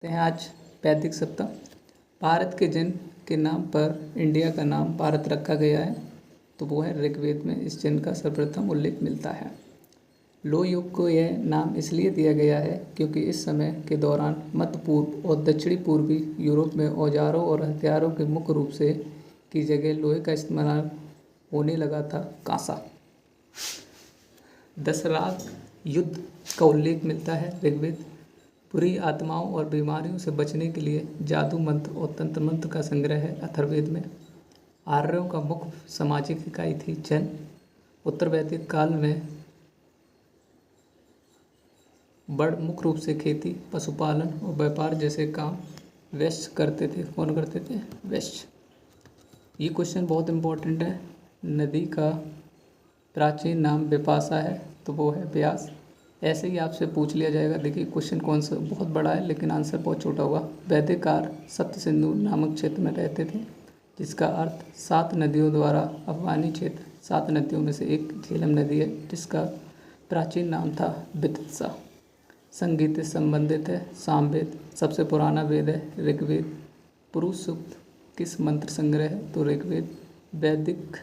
हैं आज वैदिक सप्ताह। भारत के जिन के नाम पर इंडिया का नाम भारत रखा गया है तो वो है ऋग्वेद में इस जिन का सर्वप्रथम उल्लेख मिलता है। लोह युग को यह नाम इसलिए दिया गया है क्योंकि इस समय के दौरान मध्य पूर्व और दक्षिणी पूर्वी यूरोप में औजारों और हथियारों के मुख्य रूप से की जगह लोहे का इस्तेमाल होने लगा था। कांसा दशराग युद्ध का उल्लेख मिलता है। ऋग्वेद बुरी आत्माओं और बीमारियों से बचने के लिए जादू मंत्र और तंत्र मंत्र का संग्रह है। अथर्ववेद में आर्यों का मुख्य सामाजिक इकाई थी जन। उत्तर वैदिक काल में बड़ मुख्य रूप से खेती, पशुपालन और व्यापार जैसे काम वैश्य करते थे। कौन करते थे? वैश्य। ये क्वेश्चन बहुत इम्पोर्टेंट है। नदी का प्राचीन नाम विपाशा है तो वो है ब्यास। ऐसे ही आपसे पूछ लिया जाएगा। देखिए क्वेश्चन कौन सा बहुत बड़ा है लेकिन आंसर बहुत छोटा होगा। वैदिककार सप्त सिंधु नामक क्षेत्र में रहते थे जिसका अर्थ 7 नदियों द्वारा अफगानी क्षेत्र। 7 नदियों में से एक झेलम नदी है जिसका प्राचीन नाम था वितत्सा। संगीत से संबंधित है। सामवेद सबसे पुराना वेद है। ऋग्वेद पुरुष सूक्त किस मंत्र संग्रह है? तो ऋग्वेद। वैदिक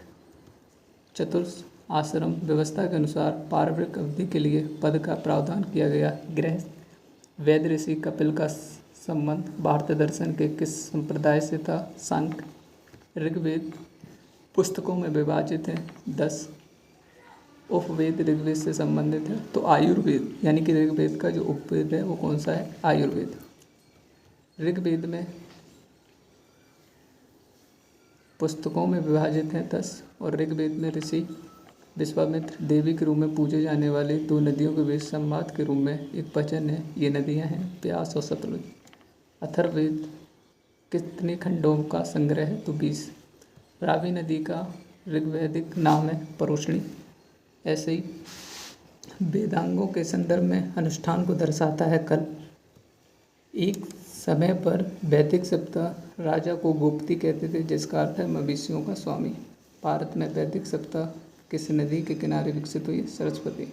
चतुर्थ आश्रम व्यवस्था के अनुसार पारंपरिक अवधि के लिए पद का प्रावधान किया गया। गृहस्थ वैद ऋषि कपिल का संबंध भारतीय दर्शन के किस संप्रदाय से था? सांख्य। ऋग्वेद पुस्तकों में विभाजित है 10। उपवेद ऋग्वेद से संबंधित है तो आयुर्वेद, यानी कि ऋग्वेद का जो उपवेद है वो कौन सा है? आयुर्वेद। ऋग्वेद में पुस्तकों में विभाजित है 10 और ऋग्वेद में ऋषि विश्वामित्र देवी के रूप में पूजे जाने वाले 2 नदियों के बीच संवाद के रूप में एक वचन है। ये नदियां हैं ब्यास और सतलुज। अथर्ववेद कितने खंडों का संग्रह है? तो 20। रावी नदी का ऋग्वैदिक नाम है परुष्णी। ऐसे ही वेदांगों के संदर्भ में अनुष्ठान को दर्शाता है कल। एक समय पर वैदिक सप्ताह राजा को गोपति कहते थे जिसका अर्थ है मवेशियों का स्वामी। भारत में वैदिक सप्ताह किस नदी के किनारे विकसित हुई? सरस्वती।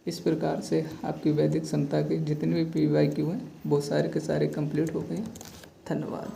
इस प्रकार से आपकी वैदिक क्षमता के जितने भी PYQ हैं वो सारे के सारे कंप्लीट हो गए। धन्यवाद।